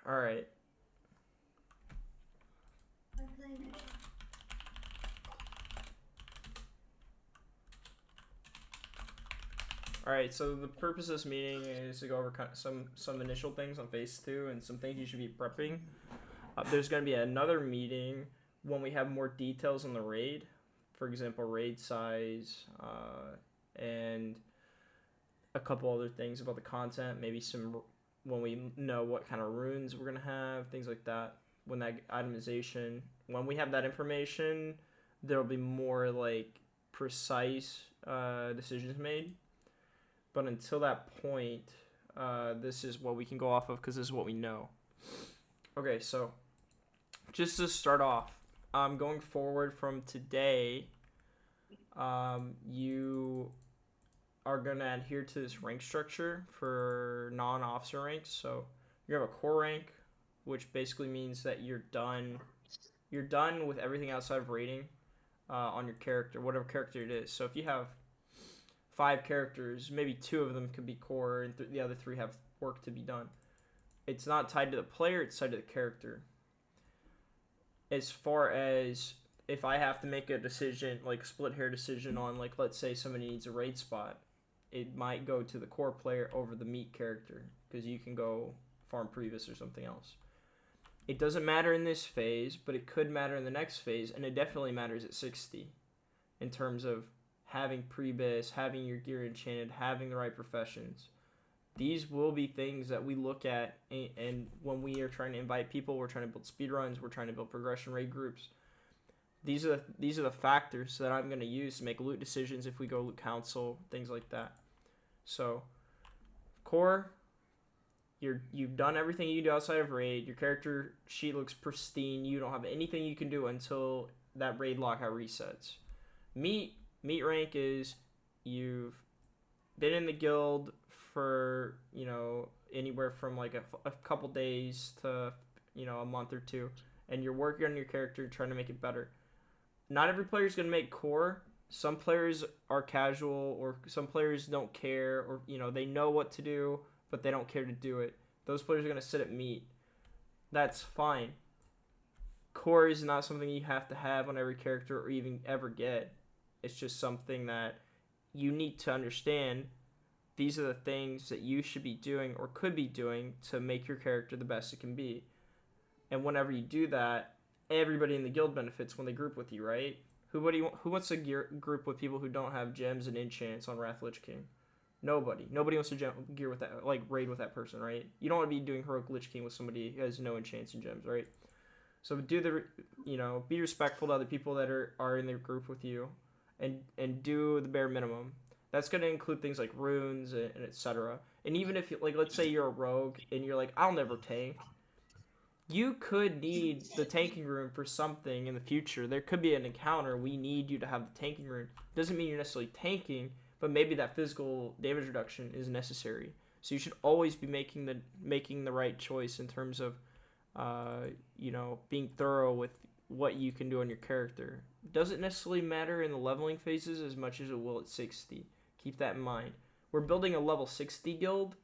All right. All right. So the purpose of this meeting is to go over some initial things on phase 2 and some things you should be prepping. There's going to be another meeting when we have more details on the raid. For example, raid size, and a couple other things about the content. Maybe some when we know what kind of runes we're gonna have, things like that. When that itemization, when we have that information, there'll be more like precise decisions made. But until that point, this is what we can go off of because this is what we know. Okay, so just to start off, going forward from today, you are going to adhere to this rank structure for non-officer ranks. So you have a core rank, which basically means that you're done with everything outside of rating on your character, whatever character it is. So if you have 5 characters, maybe 2 of them could be core and the other 3 have work to be done. It's not tied to the player, it's tied to the character. As far as if I have to make a decision, like split hair decision on, like, let's say somebody needs a raid spot, it might go to the core player over the meat character because you can go farm Previs or something else. It doesn't matter in this phase, but it could matter in the next phase, and it definitely matters at 60 in terms of having Prebis, having your gear enchanted, having the right professions. These will be things that we look at, and when we are trying to invite people, we're trying to build speedruns, we're trying to build progression raid groups. These are the factors that I'm going to use to make loot decisions if we go loot council, things like that. So, core, you've done everything you do outside of raid. Your character sheet looks pristine. You don't have anything you can do until that raid lockout resets. Meat rank is you've been in the guild for, anywhere from like a couple days to, a month or 2, and you're working on your character trying to make it better. Not every player is going to make core. Some players are casual, or some players don't care, or they know what to do but they don't care to do it. Those players are going to sit at meat. That's fine. Core is not something you have to have on every character or even ever get. It's just something that you need to understand. These are the things that you should be doing or could be doing to make your character the best it can be. And whenever you do that, everybody in the guild benefits when they group with you, right? Who wants to group with people who don't have gems and enchants on Wrath Lich King? Nobody wants to gear with that, like raid with that person, right? You don't want to be doing heroic Lich King with somebody who has no enchants and gems, right? So be respectful to other people that are in their group with you, and do the bare minimum. That's going to include things like runes and etc. And even if let's say you're a rogue and you're like, I'll never tank. You could need the tanking rune for something in the future. There could be an encounter. We need you to have the tanking rune. Doesn't mean you're necessarily tanking, but maybe that physical damage reduction is necessary. So you should always be making the right choice in terms of, being thorough with what you can do on your character. Doesn't necessarily matter in the leveling phases as much as it will at 60. Keep that in mind. We're building a level 60 guild.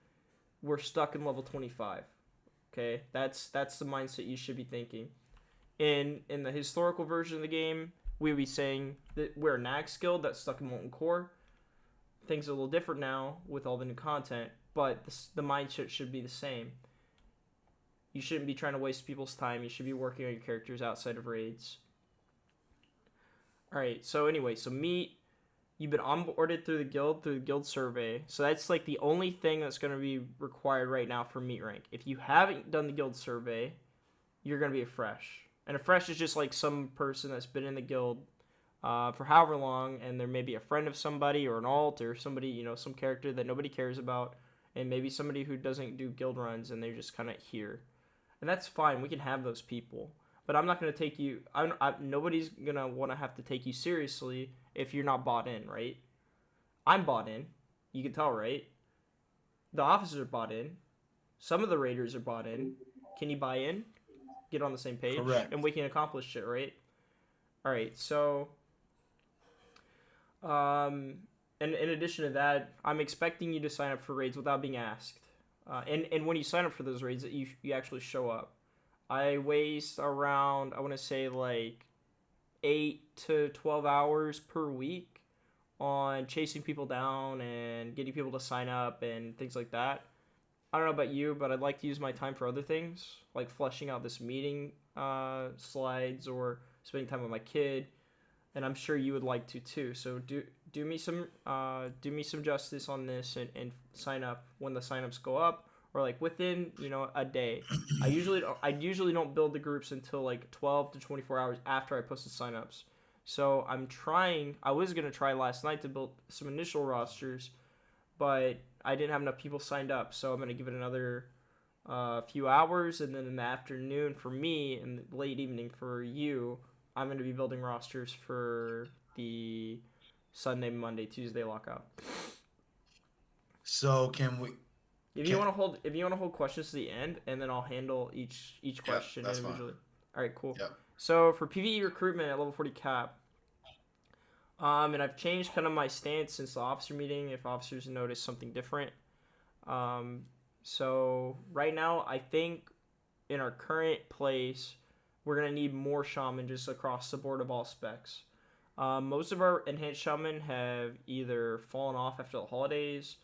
We're stuck in level 25. Okay, that's the mindset you should be thinking. In the historical version of the game, we would be saying that we're a Nax guild that's stuck in Molten Core. Things are a little different now with all the new content, but the mindset should be the same. You shouldn't be trying to waste people's time. You should be working on your characters outside of raids. Alright, so anyway, meat, you've been onboarded through the guild survey. So that's like the only thing that's going to be required right now for meat rank. If you haven't done the guild survey, you're going to be a fresh. And a fresh is just like some person that's been in the guild for however long, and there may be a friend of somebody or an alt or somebody, some character that nobody cares about, and maybe somebody who doesn't do guild runs and they're just kind of here. And that's fine. We can have those people. But I'm not going to take you... nobody's going to want to have to take you seriously if you're not bought in, right? I'm bought in. You can tell, right? The officers are bought in. Some of the raiders are bought in. Can you buy in? Get on the same page? Correct. And we can accomplish shit, right? Alright, so... and in addition to that, I'm expecting you to sign up for raids without being asked. And when you sign up for those raids, you actually show up. I waste around, I want to say, like 8 to 12 hours per week on chasing people down and getting people to sign up and things like that. I don't know about you, but I'd like to use my time for other things, like fleshing out this meeting slides or spending time with my kid, and I'm sure you would like to too. So do me some justice on this and sign up when the signups go up, or like within a day. I usually don't build the groups until like 12 to 24 hours after I post the signups. So I'm trying. I was gonna try last night to build some initial rosters, but I didn't have enough people signed up. So I'm gonna give it another few hours, and then in the afternoon for me and the late evening for you, I'm going to be building rosters for the Sunday, Monday, Tuesday lockout. So can we? Can If you want to hold questions to the end, and then I'll handle each Yeah, question that's fine. individually. All right, cool. Yeah. So for PVE recruitment at level 40 cap, and I've changed kind of my stance since the officer meeting. If officers notice something different, um, so right now I think in our current place, we're gonna need more shaman just across the board of all specs. Most of our enhanced shaman have either fallen off after the holidays,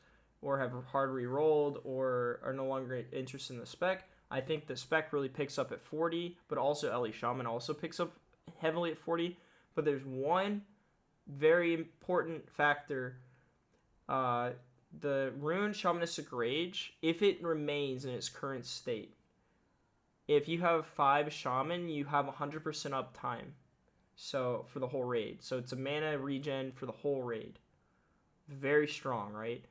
or have hard re-rolled, or are no longer interested in the spec. I think the spec really picks up at 40, but also LE Shaman also picks up heavily at 40. But there's one very important factor. Uh, the Rune Shamanistic Rage, if it remains in its current state, if you have 5 shaman, you have 100% uptime. So for the whole raid, so it's a mana regen for the whole raid. Very strong, right?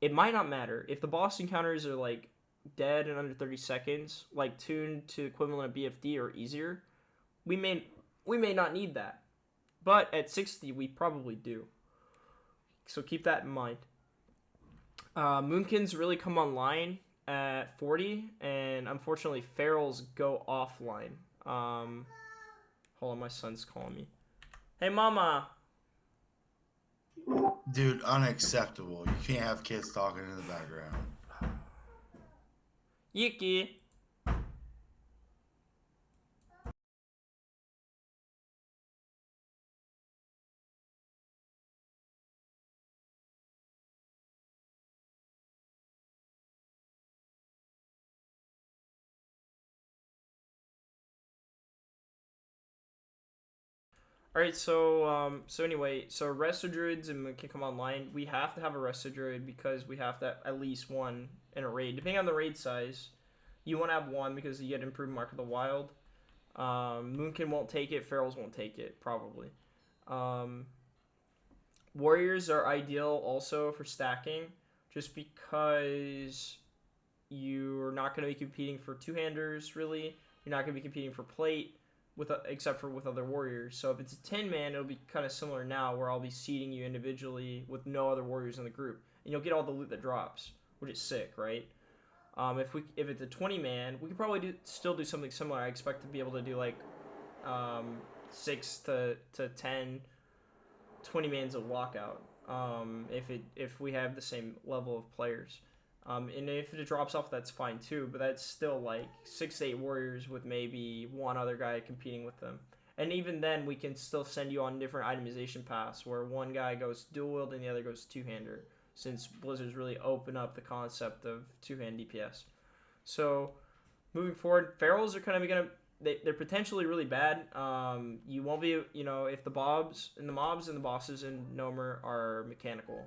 It might not matter if the boss encounters are like dead in under 30 seconds, like tuned to equivalent of BFD or easier. We may not need that, but at 60 we probably do. So keep that in mind. Moonkins really come online at 40, and unfortunately, ferals go offline. Hold on, my son's calling me. Hey, mama. Dude, unacceptable. You can't have kids talking in the background. Yiki. All right, so anyway, so resto druids and can come online. We have to have a resto druid because we have to have at least one in a raid. Depending on the raid size, you want to have one because you get improved Mark of the Wild. Moonkin won't take it. Ferals won't take it probably. Um, Warriors are ideal also for stacking, just because you're not going to be competing for two-handers really. You're not going to be competing for plate except for with other warriors. So if it's a 10-man, it'll be kind of similar now, where I'll be seeding you individually with no other warriors in the group, and you'll get all the loot that drops, which is sick, right? If it's a 20-man, we could probably still do something similar. I expect to be able to do like 6 to 10 20 mans of lockout. If we have the same level of players. And if it drops off, that's fine too. But that's still like 6 to 8 warriors with maybe one other guy competing with them. And even then, we can still send you on different itemization paths where one guy goes dual wield and the other goes two-hander, since Blizzard's really open up the concept of two-hand DPS. So moving forward, ferals are kind of gonna they're potentially really bad. You won't be if the mobs and the bosses in Nomer are mechanical.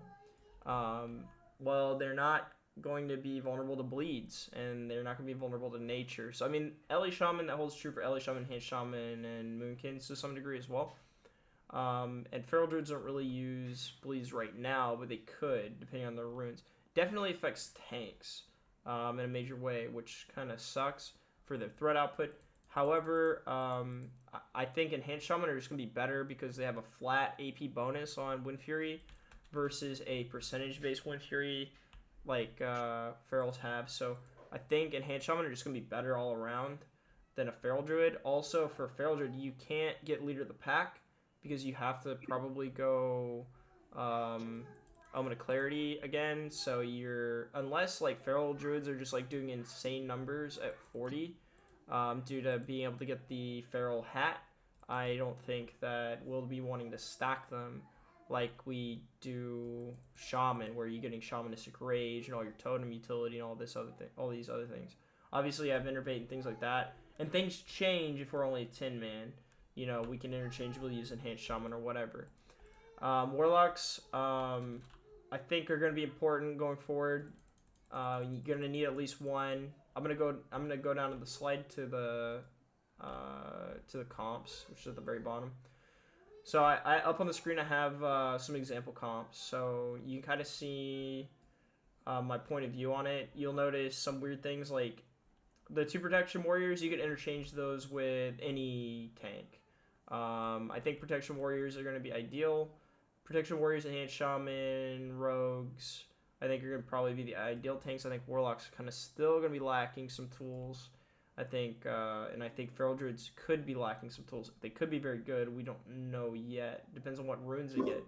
Um, well, they're not going to be vulnerable to bleeds, and they're not going to be vulnerable to nature. So I mean, LA Shaman, that holds true for LA Shaman, Hand Shaman, and Moonkins to some degree as well. And Feral Druids don't really use bleeds right now, but they could depending on their runes. Definitely affects tanks in a major way, which kind of sucks for their threat output. However, I think Enhanced Shaman are just going to be better because they have a flat AP bonus on Wind Fury versus a percentage-based Wind Fury like Ferals have. So I think Enhanced Shaman are just going to be better all around than a Feral Druid. Also, for a Feral Druid, you can't get Leader of the Pack because you have to probably go element of clarity again. So you're, unless like feral druids are just like doing insane numbers at 40, due to being able to get the feral hat, I don't think that we'll be wanting to stack them like we do shaman, where you're getting shamanistic rage and all your totem utility and all this other thing, all these other things. Obviously, you have innervate and things like that, and things change if we're only a 10 man. You know, we can interchangeably use enhanced shaman or whatever. Warlocks, I think are going to be important going forward. You're going to need at least one. I'm gonna go down to the slide to the comps, which is at the very bottom. So I up on the screen I have some example comps. So you can kind of see my point of view on it. You'll notice some weird things like the 2 protection warriors. You can interchange those with any tank. I think protection warriors are going to be ideal. Protection warriors, enhanced shaman, rogues, I think are going to probably be the ideal tanks. I think warlocks are kind of still going to be lacking some tools. I think, and I think feral druids could be lacking some tools. They could be very good. We don't know yet. Depends on what runes they get,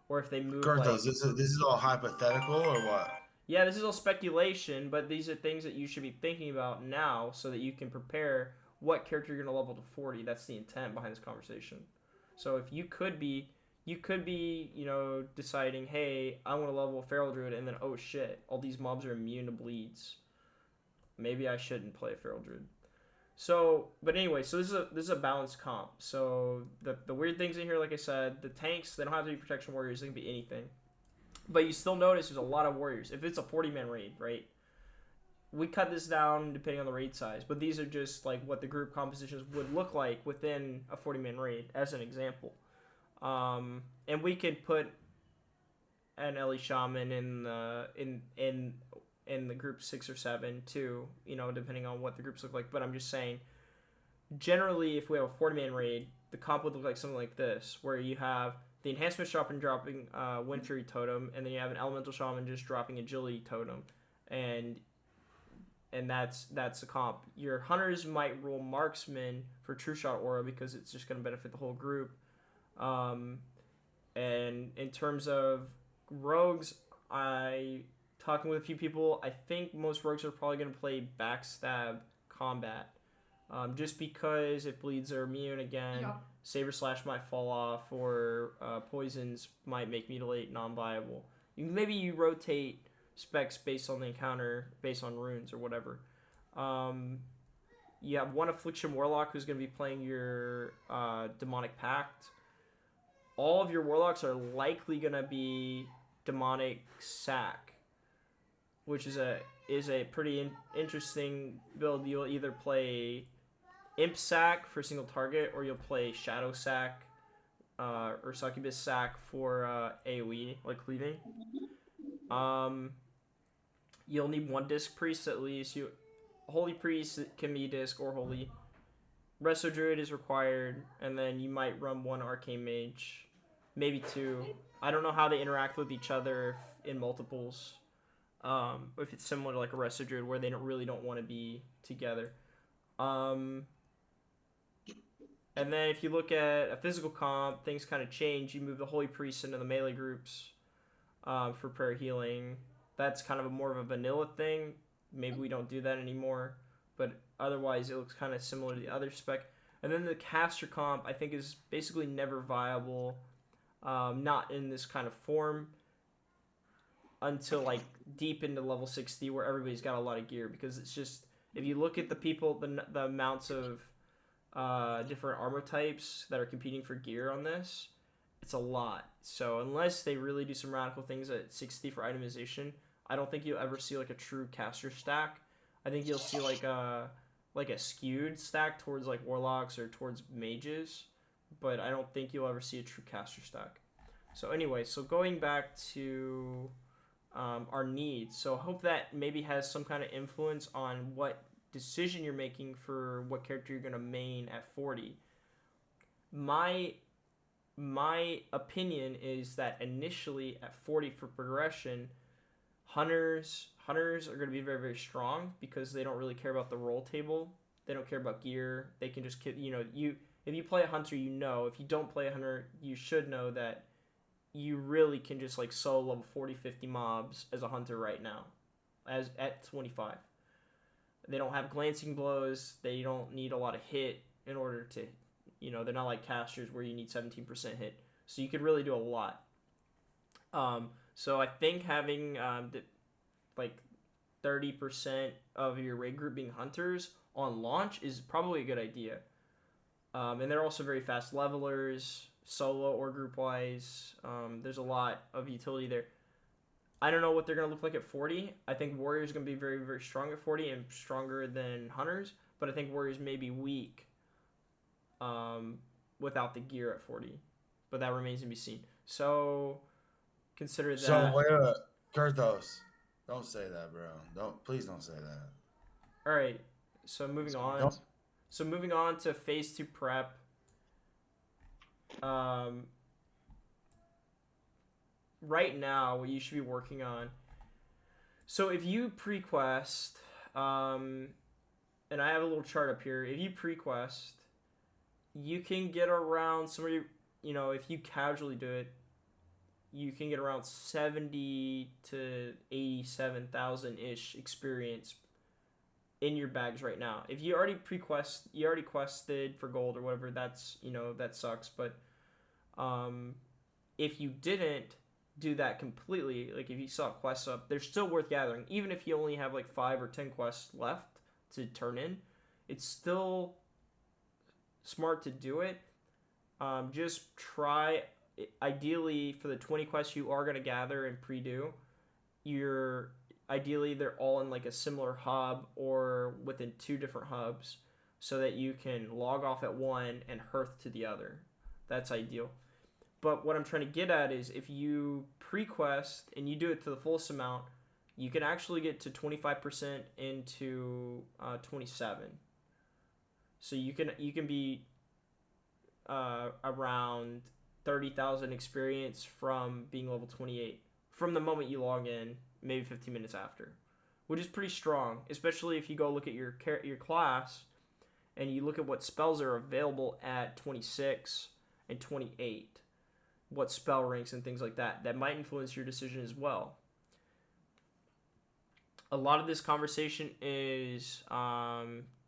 or if they move Gurnthos, like. this is all hypothetical or what? Yeah, this is all speculation, but these are things that you should be thinking about now so that you can prepare what character you're going to level to 40. That's the intent behind this conversation. So if you could be, you know, deciding, hey, I want to level a feral druid, and then oh shit, all these mobs are immune to bleeds. Maybe I shouldn't play a feral druid. So, but anyway, so this is a balanced comp. So the weird things in here, like I said, the tanks, they don't have to be protection warriors. They can be anything. But you still notice there's a lot of warriors. If it's a 40-man raid, right? We cut this down depending on the raid size, but these are just like what the group compositions would look like within a 40-man raid, as an example. And we could put an Ellie Shaman in the group 6 or 7 too, you know, depending on what the groups look like. But I'm just saying, generally, if we have a 40-man raid, the comp would look like something like this, where you have the enhancement shaman dropping Wind Fury Totem, and then you have an elemental shaman just dropping agility totem, and that's the comp. Your hunters might roll marksman for true shot aura because it's just going to benefit the whole group. And in terms of rogues, I talking with a few people, I think most rogues are probably going to play backstab combat, just because if bleeds are immune again. Yeah. Saber slash might fall off, or poisons might make mutilate non-viable. Maybe you rotate specs based on the encounter, based on runes or whatever. You have one affliction warlock who's going to be playing your demonic pact. All of your warlocks are likely going to be demonic sack, which is a pretty interesting build. You'll either play imp sack for single target, or you'll play shadow sack or succubus sack for AoE, like cleaving. You'll need 1 disc priest at least. Holy priest can be disc or holy. Resto druid is required, and then you might run 1 arcane mage, maybe 2. I don't know how they interact with each other in multiples. If it's similar to like a Resto druid where they don't want to be together. And then if you look at a physical comp, things kind of change. You move the holy priest into the melee groups for prayer healing. That's kind of more of a vanilla thing. Maybe we don't do that anymore, but otherwise it looks kind of similar to the other spec. And then the caster comp, I think, is basically never viable, not in this kind of form, until like deep into level 60 where everybody's got a lot of gear. Because it's just, if you look at the people, the amounts of different armor types that are competing for gear on this, it's a lot. So unless they really do some radical things at 60 for itemization, I don't think you'll ever see like a true caster stack. I think you'll see like a skewed stack towards like warlocks or towards mages, but I don't think you'll ever see a true caster stack. So anyway, so going back to our needs, so I hope that maybe has some kind of influence on what decision you're making for what character you're going to main at 40. My opinion is that initially at 40 for progression, hunters are going to be very, very strong because they don't really care about the roll table. They don't care about gear. They can just, you know, if you play a hunter, you know. If you don't play a hunter, you should know that you really can just like solo level 40, 50 mobs as a hunter right now, as at 25. They don't have glancing blows. They don't need a lot of hit in order to, they're not like casters where you need 17% hit. So you could really do a lot. So I think having like 30% of your raid group being hunters on launch is probably a good idea. And they're also very fast levelers, solo or group wise. There's a lot of utility there. I don't know what they're going to look like at 40. I think Warriors are going to be very, very strong at 40 and stronger than Hunters. But I think Warriors may be weak without the gear at 40. But that remains to be seen. So consider that. So wait, Kurthos, don't say that, bro. Please don't say that. All right. So moving on. Don't. So moving on to phase 2 prep. Right now, what you should be working on. So if you pre-quest, and I have a little chart up here. If you pre-quest, you can get around somewhere. If you casually do it, you can get around 70 to 87,000 ish experience in your bags right now. If you already quested for gold or whatever, that's that sucks. But if you didn't do that completely, like if you saw quests up, they're still worth gathering. Even if you only have like 5 or 10 quests left to turn in, it's still smart to do it. Just try, ideally for the 20 quests you are going to gather and pre-do, ideally they're all in like a similar hub or within 2 different hubs so that you can log off at one and hearth to the other. That's ideal. But what I'm trying to get at is if you pre-quest and you do it to the fullest amount, you can actually get to 25% into 27. So you can be around 30,000 experience from being level 28 from the moment you log in, maybe 15 minutes after, which is pretty strong, especially if you go look at your class and you look at what spells are available at 26 and 28. What spell ranks and things like that might influence your decision as well. A lot of this conversation is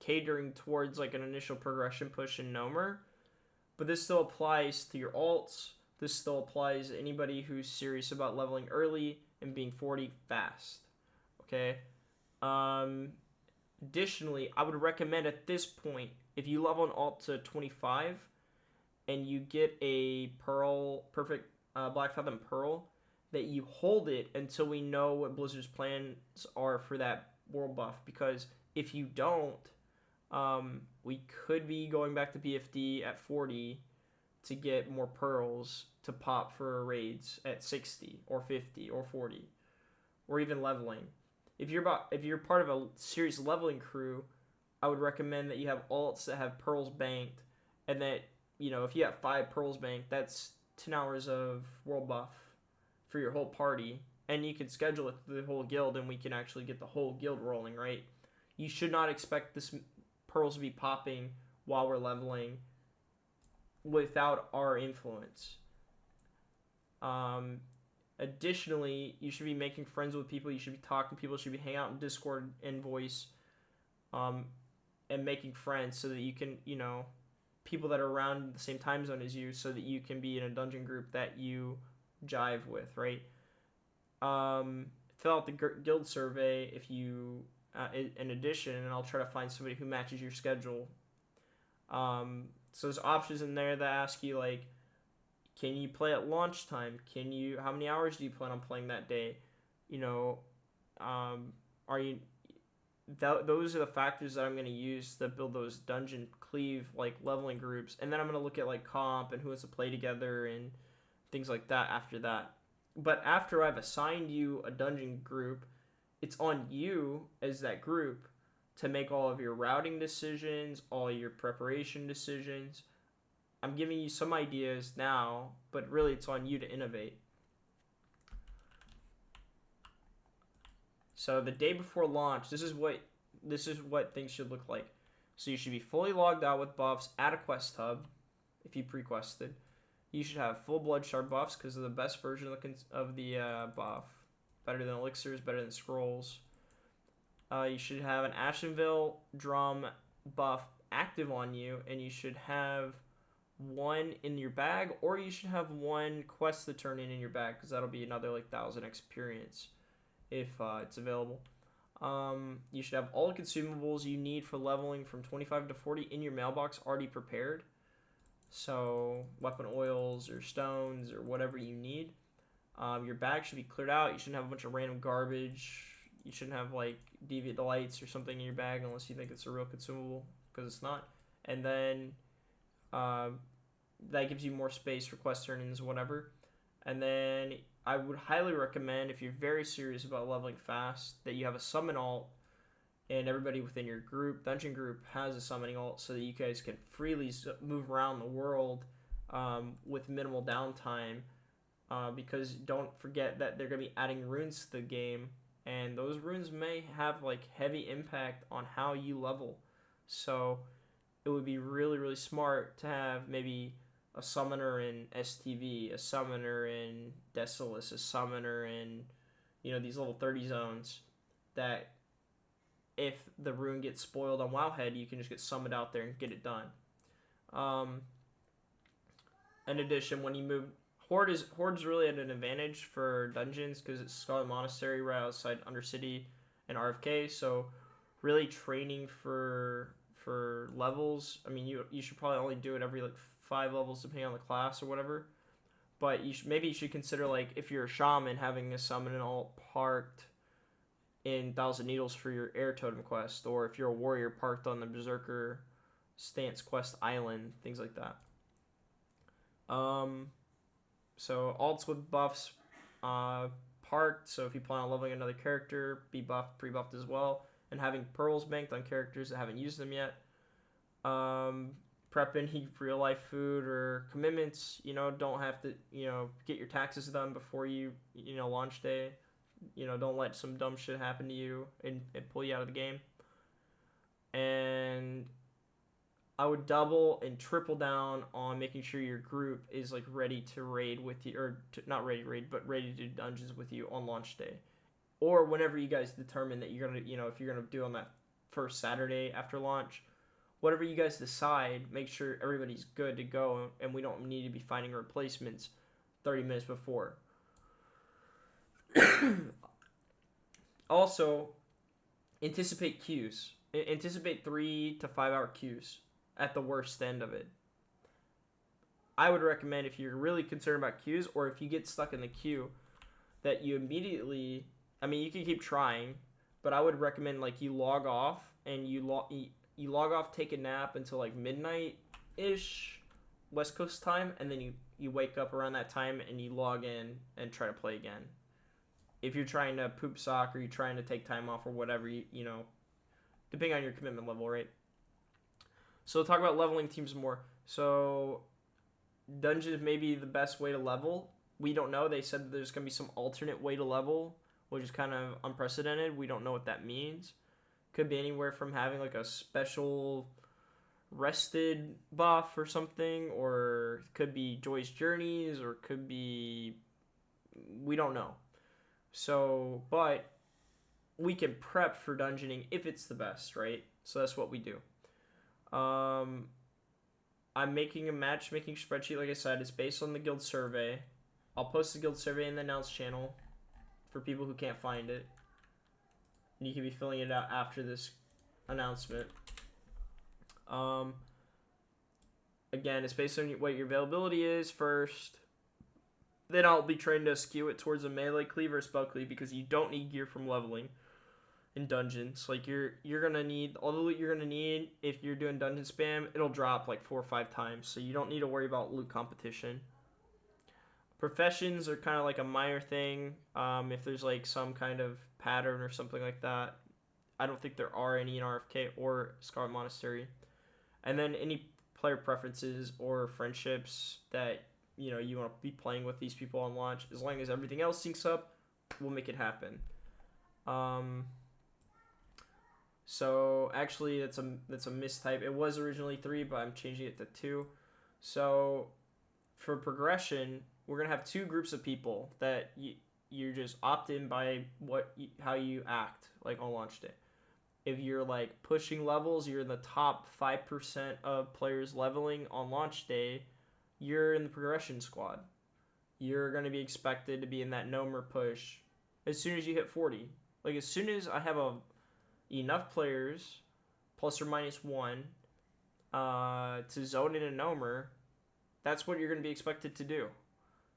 catering towards like an initial progression push in Nomer, but this still applies to your alts. This still applies to anybody who's serious about leveling early and being 40 fast. Okay. Additionally, I would recommend at this point, if you level an alt to 25 and you get a perfect Black Fathom Pearl, that you hold it until we know what Blizzard's plans are for that world buff. Because if you don't, we could be going back to BFD at 40 to get more pearls to pop for raids at 60 or 50 or 40, or even leveling. If you're part of a serious leveling crew, I would recommend that you have alts that have pearls banked, and that if you have 5 pearls banked, that's 10 hours of world buff for your whole party, and you can schedule it to the whole guild, and we can actually get the whole guild rolling, right? You should not expect this pearls to be popping while we're leveling without our influence. Additionally, you should be making friends with people. You should be talking to people. You should be hanging out in Discord and voice, and making friends so that you can, people that are around the same time zone as you, so that you can be in a dungeon group that you jive with, right? Fill out the guild survey if you, in addition, and I'll try to find somebody who matches your schedule. So there's options in there that ask you like, can you play at lunchtime? How many hours do you plan on playing that day? Are you, those are the factors that I'm going to use to build those dungeon cleave like leveling groups. And then I'm going to look at like comp and who has to play together and things like that after that. But after I've assigned you a dungeon group, it's on you as that group to make all of your routing decisions, all your preparation decisions. I'm giving you some ideas now, but really it's on you to innovate. So the day before launch, this is what things should look like. So you should be fully logged out with buffs at a quest hub, if you pre-quested. You should have full blood shard buffs because they're the best version of the buff. Better than elixirs, better than scrolls. You should have an Ashenville drum buff active on you, and you should have one in your bag, or you should have one quest to turn in your bag because that'll be another like 1,000 experience if it's available. You should have all the consumables you need for leveling from 25 to 40 in your mailbox already prepared. So weapon oils or stones or whatever you need. Your bag should be cleared out. You shouldn't have a bunch of random garbage. You shouldn't have like deviant delights or something in your bag unless you think it's a real consumable, because it's not. And then that gives you more space for quest turn-ins, whatever. And then I would highly recommend, if you're very serious about leveling fast, that you have a summon alt, and everybody within your group, dungeon group, has a summoning alt so that you guys can freely move around the world with minimal downtime. Because don't forget that they're going to be adding runes to the game, and those runes may have like heavy impact on how you level. So it would be really, really smart to have maybe a summoner in STV, a summoner in Decilis, a summoner in, these level 30 zones, that if the rune gets spoiled on Wowhead, you can just get summoned out there and get it done. In addition, when you move, Horde's really at an advantage for dungeons because it's Scarlet Monastery right outside Undercity and RFK. So really training for levels. I mean, you should probably only do it every like 5 levels depending on the class or whatever. But maybe you should consider, like, if you're a shaman, having a summon alt parked in Thousand Needles for your air totem quest, or if you're a warrior, parked on the Berserker Stance quest island, things like that. So alts with buffs parked, so if you plan on leveling another character, be buffed, pre-buffed as well, and having pearls banked on characters that haven't used them yet. Prep any real life food or commitments. Don't have to get your taxes done before you launch day. Don't let some dumb shit happen to you and pull you out of the game. And I would double and triple down on making sure your group is like ready to raid with you, or not ready to raid, but ready to do dungeons with you on launch day, or whenever you guys determine that you're gonna, if you're gonna do on that first Saturday after launch, whatever you guys decide, make sure everybody's good to go, and we don't need to be finding replacements 30 minutes before. Also, anticipate queues. Anticipate 3 to 5 hour queues at the worst end of it. I would recommend, if you're really concerned about queues, or if you get stuck in the queue, that you immediately, you can keep trying, but I would recommend like you log off and you log off, take a nap until like midnight-ish West Coast time, and then you wake up around that time and you log in and try to play again. If you're trying to poop sock, or you're trying to take time off, or whatever, depending on your commitment level, right? So talk about leveling teams more. So dungeons may be the best way to level. We don't know. They said that there's going to be some alternate way to level, which is kind of unprecedented. We don't know what that means. Could be anywhere from having like a special rested buff or something, or it could be Joy's Journeys, or it could be, we don't know. So, but we can prep for dungeoning if it's the best, right? So that's what we do. I'm making a matchmaking spreadsheet, like I said. It's based on the guild survey. I'll post the guild survey in the announce channel for people who can't find it. And you can be filling it out after this announcement. Again, it's based on what your availability is first. Then I'll be trying to skew it towards a melee cleave or spell cleave, because you don't need gear from leveling in dungeons. Like you're gonna need all the loot you're gonna need. If you're doing dungeon spam, it'll drop like 4 or 5 times, so you don't need to worry about loot competition. Professions are kind of like a minor thing. If there's like some kind of pattern or something like that, I don't think there are any in RFK or Scarlet Monastery. And then any player preferences or friendships that you want to be playing with these people on launch. As long as everything else syncs up, we'll make it happen. So actually, that's a mistype. It was originally 3, but I'm changing it to 2. So for progression, we're gonna have two groups of people that you just opt in by how you act like on launch day. If you're like pushing levels, you're in the top 5% of players leveling on launch day, you're in the progression squad. You're going to be expected to be in that Nomer push as soon as you hit 40. Like as soon as I have enough players, plus or minus one, to zone in a Nomer, that's what you're going to be expected to do.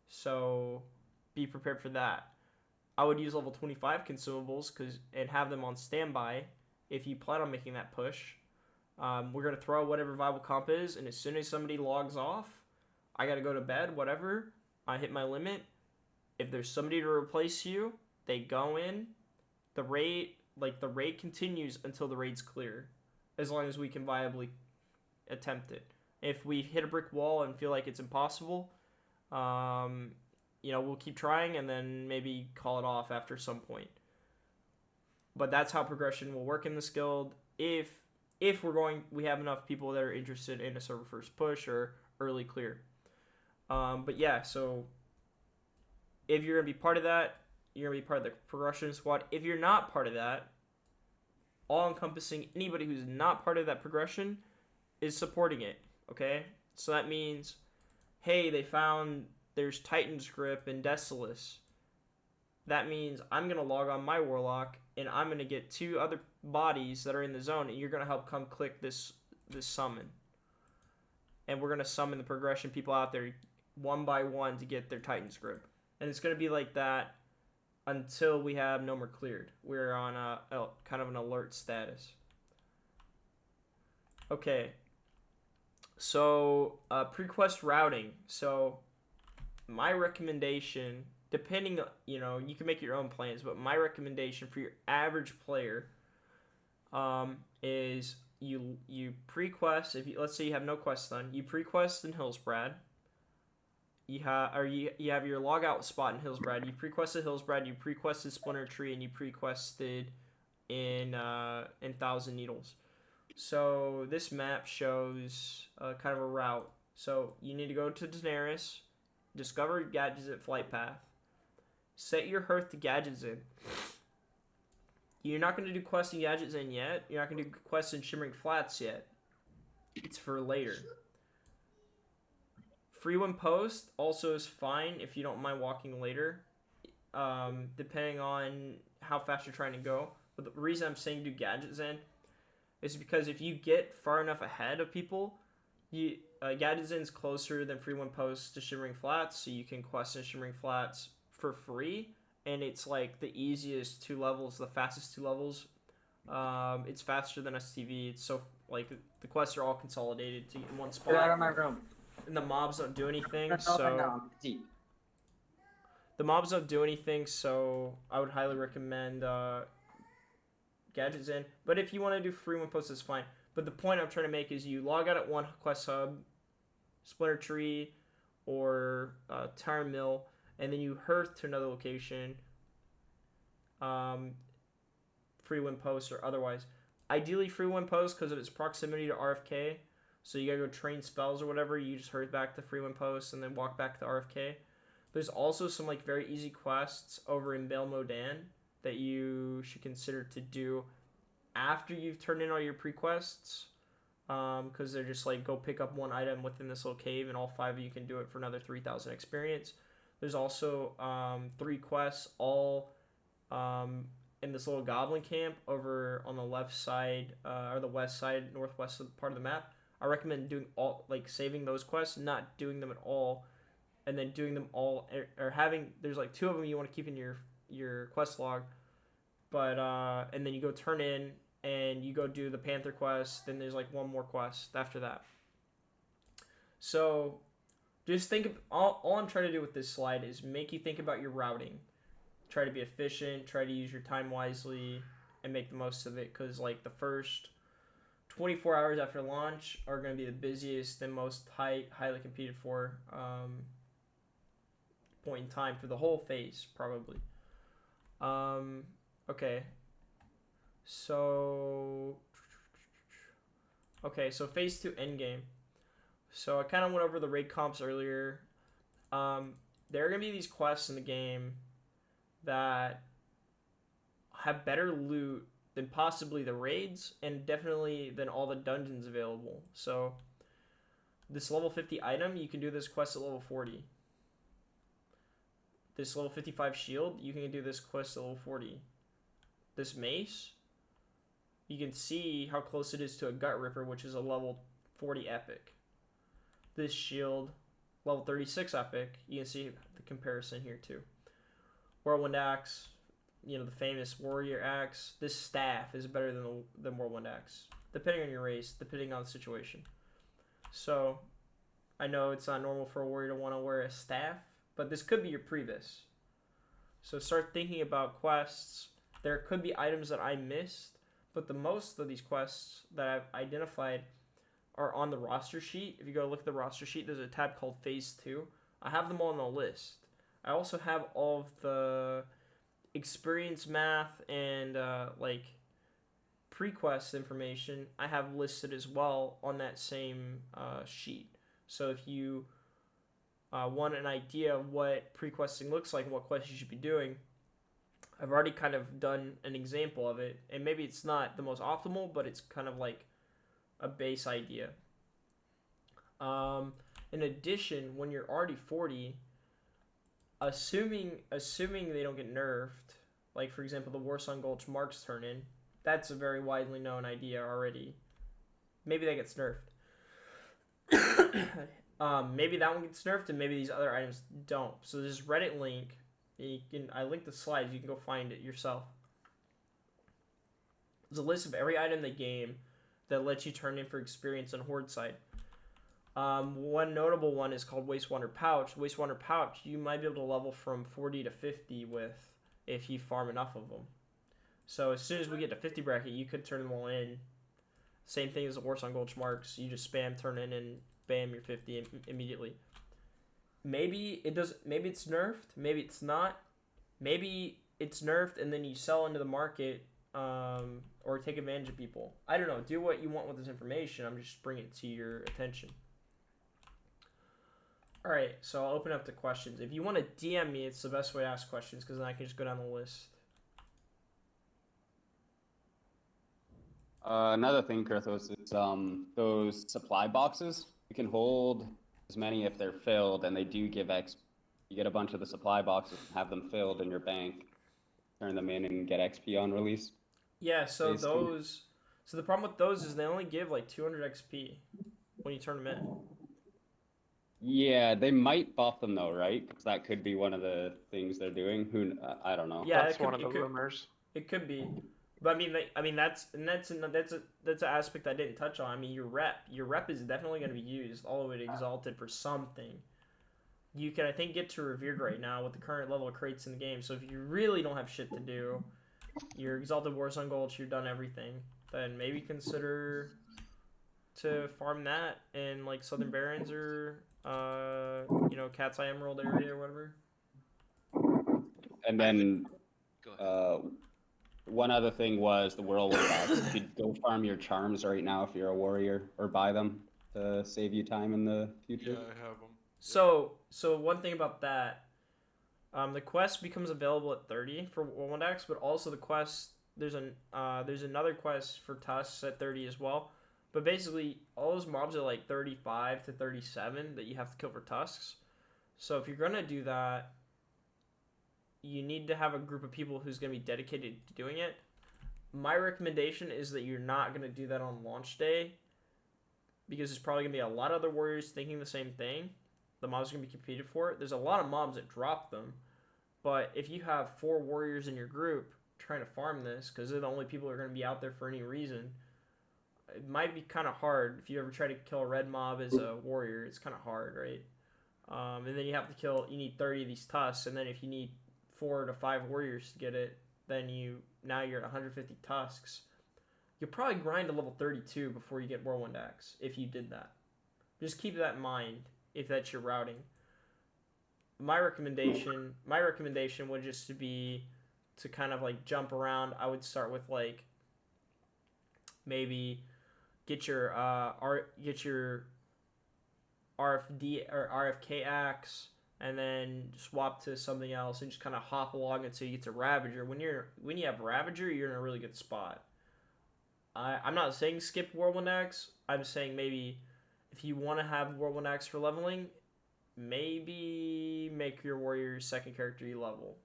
So be prepared for that. I would use level 25 consumables and have them on standby if you plan on making that push. We're going to throw whatever viable comp is, and as soon as somebody logs off, I got to go to bed, whatever. I hit my limit. If there's somebody to replace you, they go in. The raid continues until the raid's clear, as long as we can viably attempt it. If we hit a brick wall and feel like it's impossible, we'll keep trying and then maybe call it off after some point. But that's how progression will work in this guild. If we have enough people that are interested in a server first push or early clear. But yeah, so if you're gonna be part of that, you're gonna be part of the progression squad. If you're not part of that, all encompassing anybody who's not part of that progression is supporting it. Okay, so that means, hey, they found there's Titan's Grip and Desolus. That means I'm gonna log on my Warlock and I'm gonna get two other bodies that are in the zone, and you're gonna help come click this summon. And we're gonna summon the progression people out there one by one to get their Titan's Grip. And it's gonna be like that until we have no more cleared. We're on a kind of an alert status. Okay. So pre-quest routing. So my recommendation, depending, you can make your own plans, but my recommendation for your average player is you pre-quest. Let's say you have no quests done, you pre-quest in Hillsbrad. You have your logout spot in Hillsbrad. You pre-quested Hillsbrad. You pre-quested Splinter Tree, and you pre-quested in Thousand Needles. So this map shows kind of a route. So you need to go to Daenerys, discover Gadgetzin flight path, set your hearth to Gadgetzin. You're not going to do quests in Gadgetzin yet. You're not going to do quests in Shimmering Flats yet. It's for later. Free one post also is fine if you don't mind walking later, depending on how fast you're trying to go. But the reason I'm saying do Gadgetzin is because if you get far enough ahead of people, Gadgetzin's closer than free one post to Shimmering Flats, so you can quest in Shimmering Flats for free, and it's like the easiest 2 levels, the fastest 2 levels. It's faster than STV. It's so like the quests are all consolidated in one spot. Get out of my room. And the mobs don't do anything, No, so deep. the mobs don't do anything, so I would highly recommend Gadgetzin. But if you want to do free one post, it's fine. But the point I'm trying to make is you log out at one quest hub, Splinter Tree, or Tire Mill, and then you hearth to another location, free win post or otherwise. Ideally free win post because of its proximity to RFK. So you gotta go train spells or whatever. You just hearth back to free win post and then walk back to RFK. There's also some like very easy quests over in Bel Modan that you should consider to do after you've turned in all your pre-quests, because they're just like, go pick up one item within this little cave and all 5 of you can do it for another 3,000 experience. There's also 3 quests all in this little goblin camp over on the left side or the west side, northwest part of the map. I recommend doing all, like saving those quests, not doing them at all, and then doing them all, or having, there's like 2 of them you want to keep in your quest log, but and then you go turn in and you go do the Panther quest. Then there's like 1 more quest after that. So just think of, all I'm trying to do with this slide is make you think about your routing. Try to be efficient, try to use your time wisely, and make the most of it, because like the first 24 hours after launch are going to be the busiest and most highly competed for point in time for the whole phase, probably. Okay. So phase 2 endgame. So I kind of went over the raid comps earlier. Um, there are gonna be these quests in the game that have better loot than possibly the raids and definitely than all the dungeons available. So this level 50 item, you can do this quest at level 40. This level 55 shield, you can do this quest at level 40. This mace, you can see how close it is to a gut ripper, which is a level 40 epic. This shield, level 36 epic, you can see the comparison here too. Whirlwind axe, the famous warrior axe. This staff is better than the whirlwind axe, depending on your race, depending on the situation. So I know it's not normal for a warrior to want to wear a staff, but this could be your previs. So start thinking about quests. There could be items that I missed, but the most of these quests that I've identified are on the roster sheet. If you go look at the roster sheet, there's a tab called Phase 2. I have them all on the list. I also have all of the experience math and pre-quest information I have listed as well on that same sheet. So if you want an idea of what pre-questing looks like and what quests you should be doing, I've already kind of done an example of it, and maybe it's not the most optimal, but it's kind of like a base idea. In addition, when you're already 40, assuming they don't get nerfed, like for example the Warsun Gulch marks turn in, that's a very widely known idea already. Maybe that gets nerfed. Maybe that one gets nerfed, and maybe these other items don't. So there's this Reddit link. I linked the slides. You can go find it yourself. There's a list of every item in the game that lets you turn in for experience on Horde side. One notable one is called Wastewater Pouch. Wastewater Pouch, you might be able to level from 40 to 50 with if you farm enough of them. So as soon as we get to 50 bracket, you could turn them all in. Same thing as the Warsun Gulch marks. You just spam turn in and bam, you're 50 immediately. Maybe it does. Maybe it's nerfed. Maybe it's not. Maybe it's nerfed and then you sell into the market or take advantage of people. I don't know. Do what you want with this information. I'm just bringing it to your attention. All right, so I'll open up to questions. If you want to DM me, it's the best way to ask questions because then I can just go down the list. Another thing, Kurthos, is those supply boxes. You can hold as many if they're filled, and they do give XP. You get a bunch of the supply boxes and have them filled in your bank, turn them in, and get XP on release. Yeah, so those. So the problem with those is they only give like 200 XP when you turn them in. Yeah, they might buff them though, right? Because that could be one of the things they're doing. I don't know. Yeah, that's one of the rumors. It could be, but I mean that's an aspect I didn't touch on. I mean your rep is definitely going to be used all the way to Exalted for something. You can I think get to Revered right now with the current level of crates in the game. So if you really don't have shit to do, you're Exalted Warsun Gulch, you've done everything, then maybe consider to farm that in like Southern Barrens or Cat's Eye Emerald area or whatever. And then one other thing was the Whirlwind Axe. You should go farm your charms right now if you're a warrior, or buy them to save you time in the future. Yeah, I have them. So one thing about that, the quest becomes available at 30 for Whirlwind Axe, but also the quest there's another quest for Tusks at 30 as well. But basically, all those mobs are like 35 to 37 that you have to kill for Tusks. So if you're going to do that, you need to have a group of people who's going to be dedicated to doing it. My recommendation is that you're not going to do that on launch day because there's probably going to be a lot of other warriors thinking the same thing. The mobs are going to be competed for it. There's a lot of mobs that drop them. But if you have 4 warriors in your group trying to farm this because they're the only people who are going to be out there for any reason, it might be kind of hard. If you ever try to kill a red mob as a warrior, it's kind of hard, right? And then you need 30 of these Tusks, and then if you need 4 to 5 warriors to get it, then you're at 150 Tusks. You'll probably grind to level 32 before you get Whirlwind Axe, if you did that. Just keep that in mind if that's your routing. My recommendation would just to be to kind of like jump around. I would start with like maybe get your RFD or RFK axe, and then swap to something else and just kind of hop along until you get to Ravager. When you have Ravager, you're in a really good spot. I'm not saying skip Whirlwind Axe. I'm saying maybe if you want to have Whirlwind Axe for leveling, maybe make your warrior your second character you level,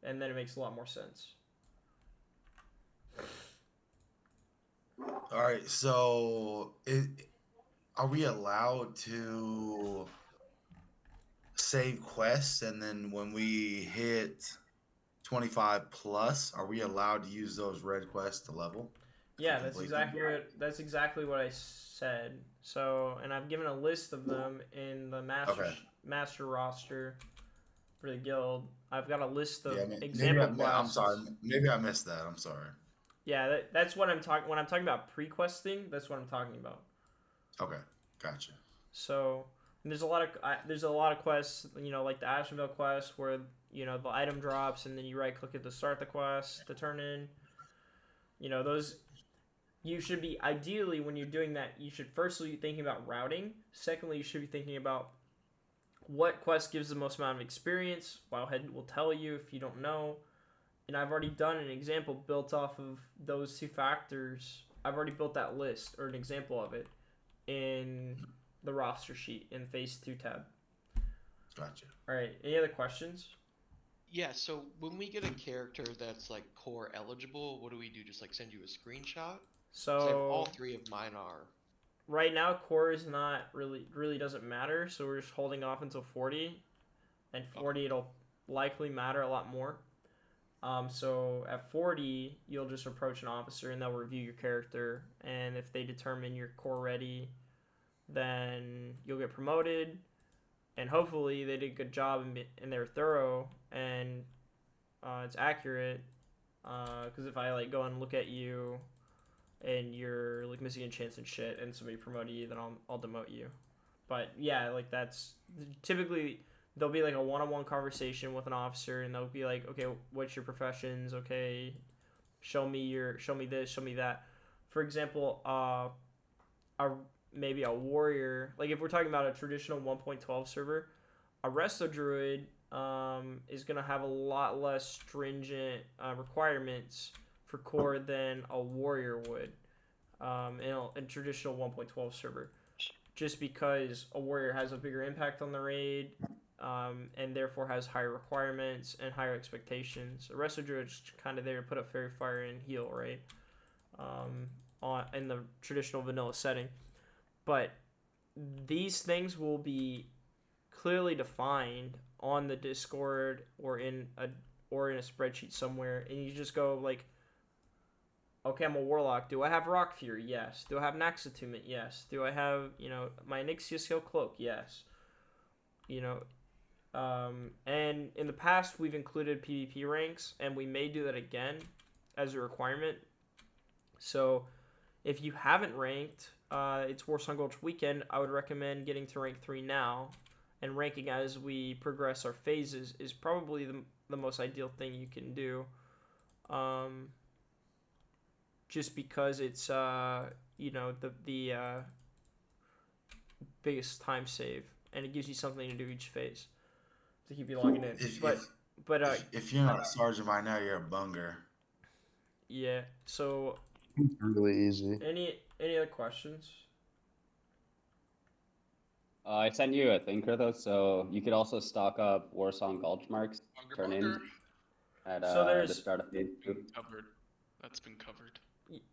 and then it makes a lot more sense. All right, so are we allowed to save quests, and then when we hit 25 plus, are we allowed to use those red quests to level? Yeah, Complete them? that's exactly what I said. So, and I've given a list of them in the Okay. master roster for the guild. I've got a list of Yeah, example I'm quests. sorry. Maybe I missed that. I'm sorry. Yeah, that's what I'm talking. When I'm talking about pre-questing, that's what I'm talking about. Okay, gotcha. So, and there's a lot of quests, like the Asheville quest where the item drops and then you right click it to start the quest to turn in. Those you should be ideally when you're doing that. You should firstly be thinking about routing. Secondly, you should be thinking about what quest gives the most amount of experience. Wildhead will tell you if you don't know. And I've already done an example built off of those two factors. I've already built that list or an example of it in the roster sheet in phase 2 tab. Gotcha. All right. Any other questions? Yeah, so when we get a character that's like core eligible, what do we do? Just like send you a screenshot? 'Cause all So 3 of mine are. right now, core is not really doesn't matter. So we're just holding off until 40, and 40 it'll likely matter a lot more. So at 40, you'll just approach an officer and they'll review your character, and if they determine you're core ready, then you'll get promoted, and hopefully they did a good job and they're thorough and it's accurate. Because if I like go and look at you and you're like missing enchants and shit, and somebody promoted you, then I'll demote you. But yeah, like that's typically there'll be like a one-on-one conversation with an officer, and they'll be like, okay, what's your professions? Okay, show me this, show me that. For example, maybe a warrior. Like if we're talking about a traditional 1.12 server, a resto druid is gonna have a lot less stringent requirements for core than a warrior would in a traditional 1.12 server, just because a warrior has a bigger impact on the raid, and therefore has higher requirements and higher expectations. A resto druid is kind of there to put up fairy fire and heal, right? In the traditional vanilla setting, but these things will be clearly defined on the Discord or in a spreadsheet somewhere, and you just go like, okay, I'm a warlock. Do I have Rock Fury? Yes. Do I have Nax Attunement? Yes. Do I have my Nyxia Scale Cloak? Yes. And in the past we've included PvP ranks, and we may do that again as a requirement. So if you haven't ranked, it's Warsong Gulch weekend. I would recommend getting to rank 3 now, and ranking as we progress our phases is probably the most ideal thing you can do. Just because it's the biggest time save, and it gives you something to do each phase to keep you logging in. If you're not a sergeant by now, you're a bunger. Yeah. So It's really easy. any other questions? I sent you a thinker though, so you could also stock up Warsong Gulch marks. Turn in at So the there's start of phase 2. Covered. That's been covered.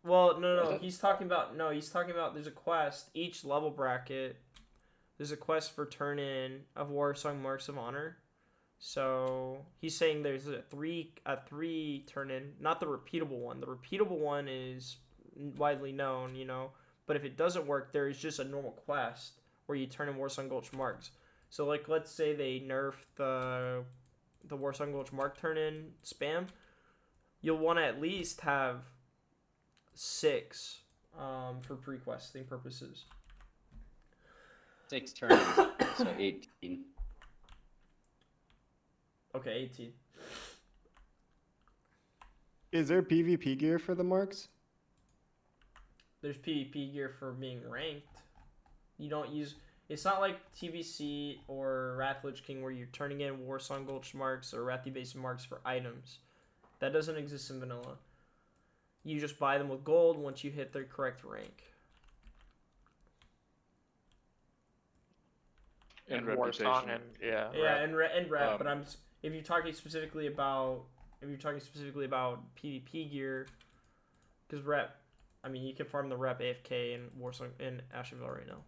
well, no, Is it? he's talking about there's a quest each level bracket. There's a quest for turn in of Warsong Marks of Honor. So he's saying there's a three turn in, not the repeatable one. The repeatable one is widely known, but if it doesn't work, there is just a normal quest where you turn in Warsong Gulch marks. So like let's say they nerf the Warsong Gulch mark turn in spam, you'll want to at least have 6 for pre-questing purposes. 6 turns, so 18. Okay, 18. Is there PvP gear for the marks? There's PvP gear for being ranked. You don't use It's not like TBC or Wrath Lich King where you're turning in Warsong Gulch marks or Wrathy Basin marks for items. That doesn't exist in vanilla. You just buy them with gold once you hit their correct rank. And Warsong reputation. and yeah. Yeah, Rep. and rep. But if you're talking specifically about PvP gear, because rep, I mean you can farm the rep AFK in Warsong in Ashenville right now.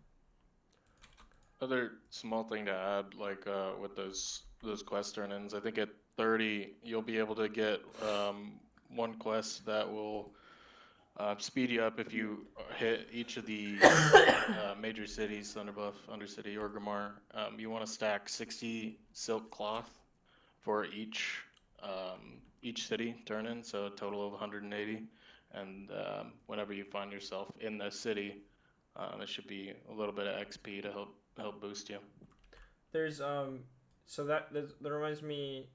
Other small thing to add, like with those quest turn-ins, I think at 30 you'll be able to get one quest that will speed you up if you hit each of the major cities: Thunderbuff, Undercity, Orgrimmar. You want to stack 60 silk cloth for each city turn-in, so a total of 180. And whenever you find yourself in the city, it should be a little bit of XP to help boost you. There's so that reminds me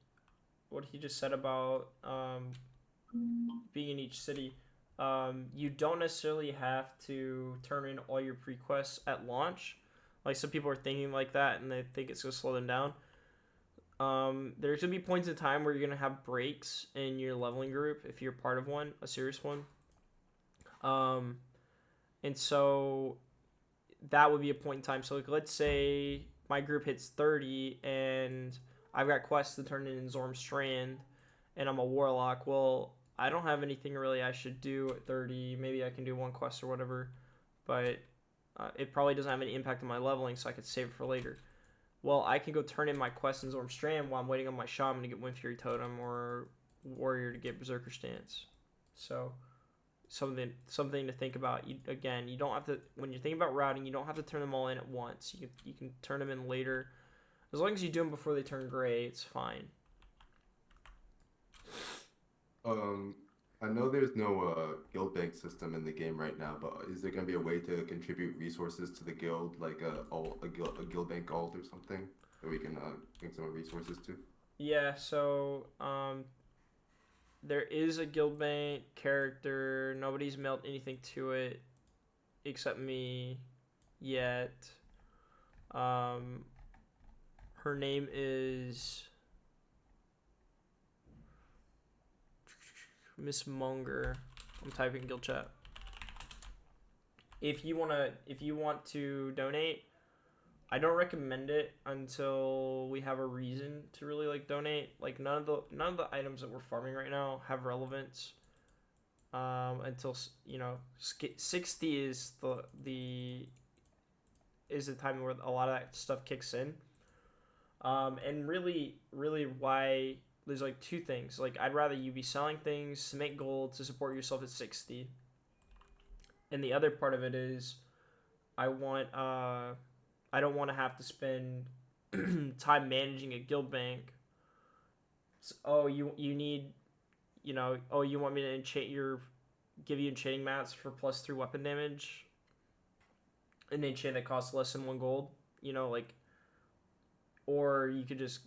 what he just said about being in each city. You don't necessarily have to turn in all your pre-quests at launch. Like some people are thinking like that and they think it's gonna slow them down. There's gonna be points in time where you're gonna have breaks in your leveling group if you're part of one, a serious one. And so that would be a point in time. So like, let's say my group hits 30 and I've got quests to turn in Zormstrand and I'm a warlock. Well, I don't have anything really I should do at 30. Maybe I can do one quest or whatever, but it probably doesn't have any impact on my leveling, so I could save it for later. Well, I can go turn in my quest in Zormstrand while I'm waiting on my Shaman to get Windfury Totem or Warrior to get Berserker Stance. So something to think about. You don't have to, when you're thinking about routing, you don't have to turn them all in at once. You can turn them in later. As long as you do them before they turn gray, it's fine. I know there's no guild bank system in the game right now, but is there going to be a way to contribute resources to the guild, like a guild bank alt or something, that we can bring some resources to? Yeah, so there is a guild bank character. Nobody's mailed anything to it except me yet. Her name is Miss Munger. I'm typing in guild chat. If you want to donate, I don't recommend it until we have a reason to really like donate. Like none of the items that we're farming right now have relevance. Until 60 is the time where a lot of that stuff kicks in. And really why there's like two things. Like I'd rather you be selling things to make gold to support yourself at 60. And the other part of it is I don't want to have to spend time managing a guild bank. So, you want me to give you enchanting mats for +3 weapon damage? An enchant that costs less than 1 gold, or you could just,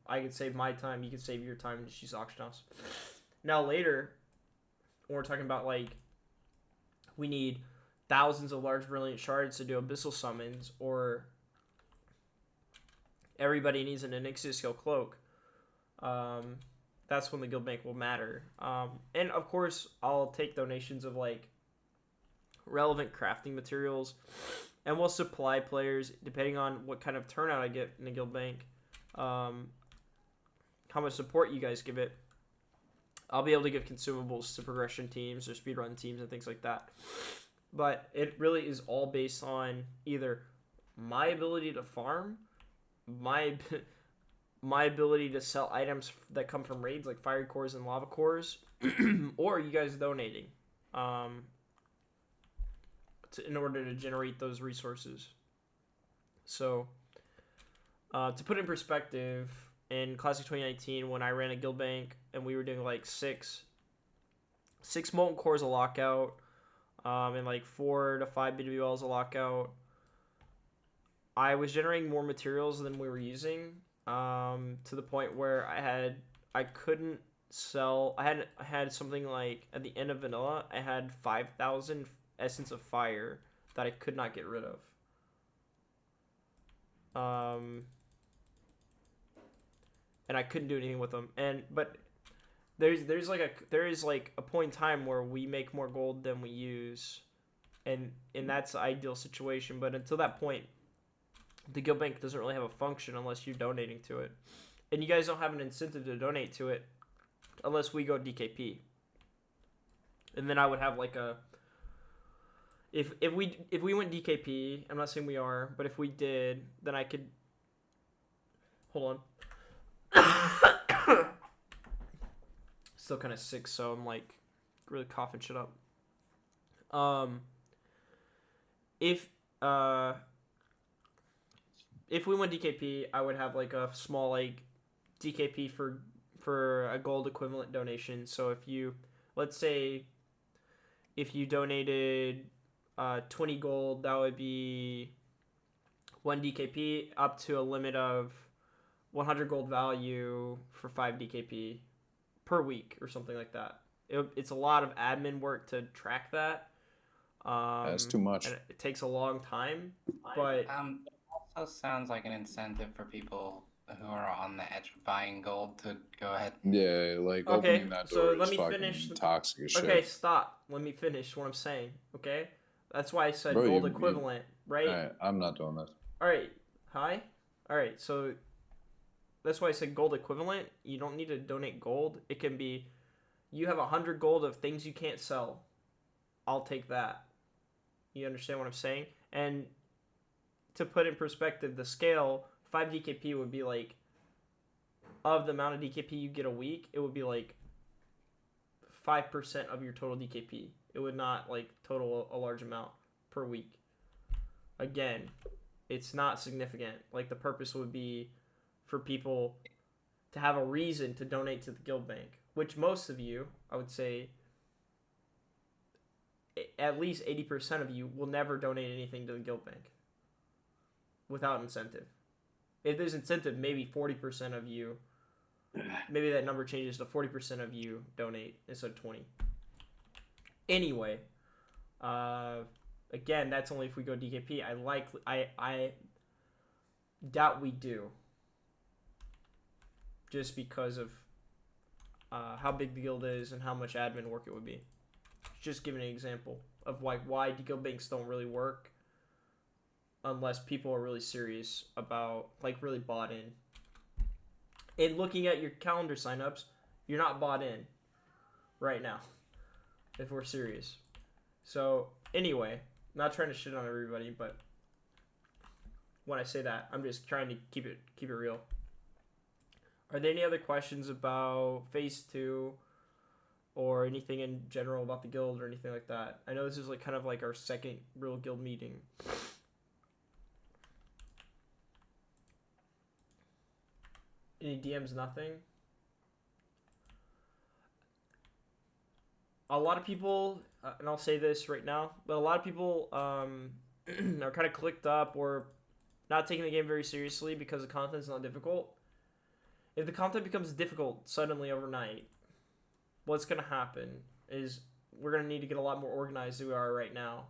I could save my time, you could save your time and just use auction house. Now later, when we're talking about like, we need thousands of large brilliant shards to do abyssal summons, or everybody needs an Onyxia skill cloak, that's when the guild bank will matter. And of course, I'll take donations of like relevant crafting materials, and we'll supply players depending on what kind of turnout I get in the guild bank, how much support you guys give it. I'll be able to give consumables to progression teams or speedrun teams and things like that. But it really is all based on either my ability to farm, my ability to sell items that come from raids like fire cores and lava cores, or you guys donating in order to generate those resources. So to put in perspective, in Classic 2019, when I ran a guild bank and we were doing like six molten cores a lockout, and like 4 to 5 BWLs a lockout, I was generating more materials than we were using, to the point where I couldn't sell. I had something like, at the end of vanilla, I had 5,000 Essence of Fire that I could not get rid of. and I couldn't do anything with them. But there is like a point in time where we make more gold than we use, and that's the ideal situation. But until that point, the guild bank doesn't really have a function unless you're donating to it, and you guys don't have an incentive to donate to it unless we go DKP. And then I would have like a if we went DKP, I'm not saying we are, but if we did, then I could hold on. Still kind of sick, so I'm like really coughing shit up. If we went DKP, I would have like a small like DKP for a gold equivalent donation. So if you, let's say, if you donated 20 gold, that would be 1 DKP up to a limit of 100 gold value for 5 DKP per week or something like that. It's a lot of admin work to track that. That's too much. And it takes a long time, but also sounds like an incentive for people who are on the edge of buying gold to go ahead. Yeah, like okay, opening that so door let is me fucking finish. Toxic as shit. Okay, stop. Let me finish what I'm saying. Okay, that's why I said Bro, gold equivalent, right? Alright, I'm not doing this. All right, hi. All right, so that's why I said gold equivalent. You don't need to donate gold. It can be, you have 100 gold of things you can't sell. I'll take that. You understand what I'm saying? And to put in perspective, the scale, 5 DKP would be like, of the amount of DKP you get a week, it would be like 5% of your total DKP. It would not like total a large amount per week. Again, it's not significant. Like the purpose would be for people to have a reason to donate to the guild bank, which most of you, I would say, at least 80% of you will never donate anything to the guild bank without incentive. If there's incentive, maybe 40% of you, maybe that number changes to 40% of you donate instead of 20. Anyway, again, that's only if we go DKP. I doubt we do, just because of how big the guild is and how much admin work it would be. Just giving an example of like why guild banks don't really work unless people are really serious about, like, really bought in. And looking at your calendar signups, you're not bought in right now, if we're serious. So anyway, not trying to shit on everybody, but when I say that, I'm just trying to keep it real. Are there any other questions about phase 2 or anything in general about the guild or anything like that? I know this is like kind of like our second real guild meeting. Any DMs? Nothing? A lot of people, and I'll say this right now, but a lot of people are kind of clicked up or not taking the game very seriously because the content's not difficult. If the content becomes difficult suddenly overnight, what's going to happen is we're going to need to get a lot more organized than we are right now.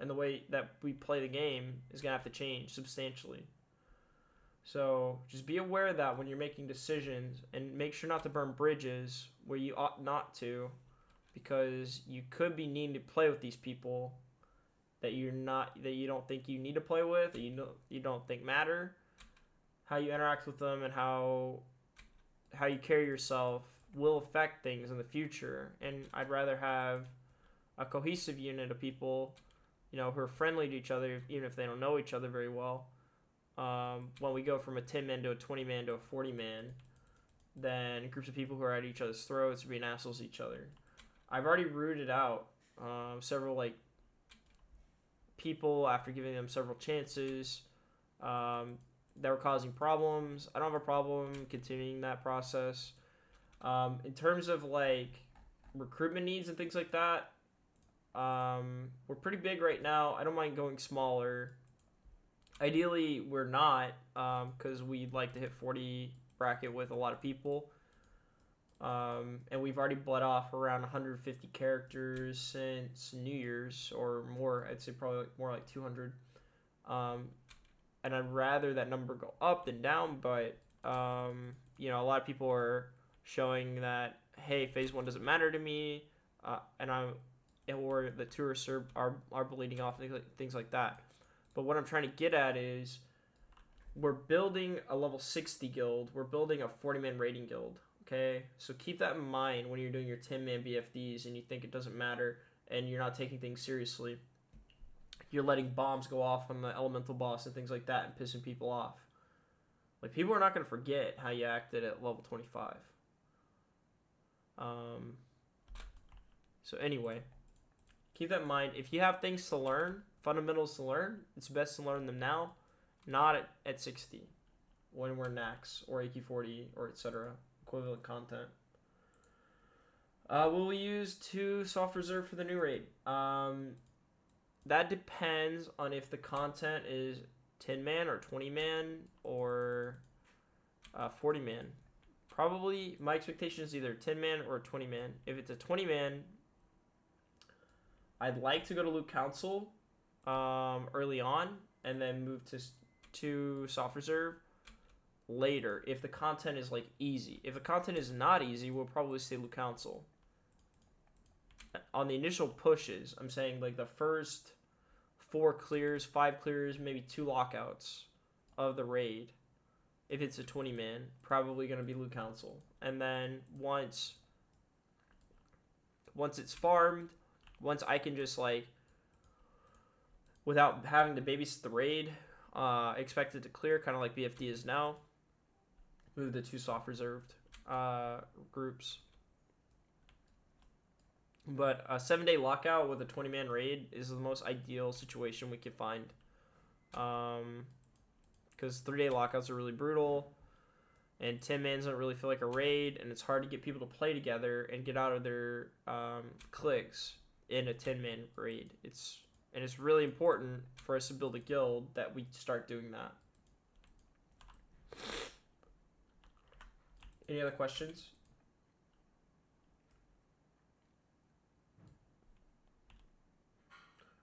And the way that we play the game is going to have to change substantially. So just be aware of that when you're making decisions, and make sure not to burn bridges where you ought not to, because you could be needing to play with these people that you don't think you need to play with, that you don't think matter. How you interact with them and how you carry yourself will affect things in the future. And I'd rather have a cohesive unit of people, who are friendly to each other, even if they don't know each other very well. When we go from a 10-man to a 20-man to a 40-man, than groups of people who are at each other's throats or being assholes to each other. I've already rooted out several people after giving them several chances that were causing problems. I don't have a problem continuing that process. In terms of recruitment needs and things like that, we're pretty big right now. I don't mind going smaller. Ideally, we're not, because we'd like to hit 40 bracket with a lot of people. And we've already bled off around 150 characters since New Year's, or more. I'd say probably more like 200. and I'd rather that number go up than down. But you know, a lot of people are showing that, hey, phase 1 doesn't matter to me, or the tourists are bleeding off, things like that. But what I'm trying to get at is, we're building a level 60 guild. We're building a 40-man raiding guild. Okay, so keep that in mind when you're doing your 10-man BFDs and you think it doesn't matter and you're not taking things seriously. You're letting bombs go off on the elemental boss and things like that and pissing people off. Like, people are not going to forget how you acted at level 25. So anyway, keep that in mind. If you have things to learn, fundamentals to learn, it's best to learn them now, not at 60 when we're Nax or AQ40 or etc. equivalent content. Will we use 2 soft reserve for the new raid? That depends on if the content is 10-man or 20-man or 40-man. Probably my expectation is either 10-man or 20-man. If it's a 20-man, I'd like to go to Loot Council early on and then move to soft reserve later if the content is like easy. If the content is not easy, we'll probably stay Loot Council. On the initial pushes, I'm saying like the first 4 clears, 5 clears, maybe 2 lockouts of the raid. If it's a 20-man, probably going to be Loot Council. And then once it's farmed, once I can just like, without having to babysit the raid, expect it to clear, kind of like BFD is now, move the 2 soft reserved groups. But a 7-day lockout with a 20-man raid is the most ideal situation we could find. Because 3-day lockouts are really brutal, and 10-mans don't really feel like a raid, and it's hard to get people to play together and get out of their cliques in a 10-man raid. It's really important for us to build a guild that we start doing that. Any other questions?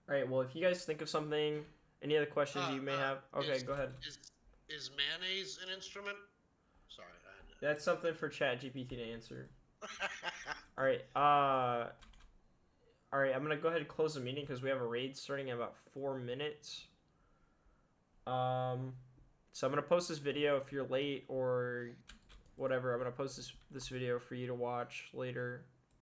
All right, well, if you guys think of something, any other questions you may have, okay, go ahead. Is mayonnaise an instrument? Sorry. That's something for ChatGPT to answer. All right, I'm gonna go ahead and close the meeting because we have a raid starting in about 4 minutes. So I'm gonna post this video if you're late or whatever. I'm gonna post this video for you to watch later.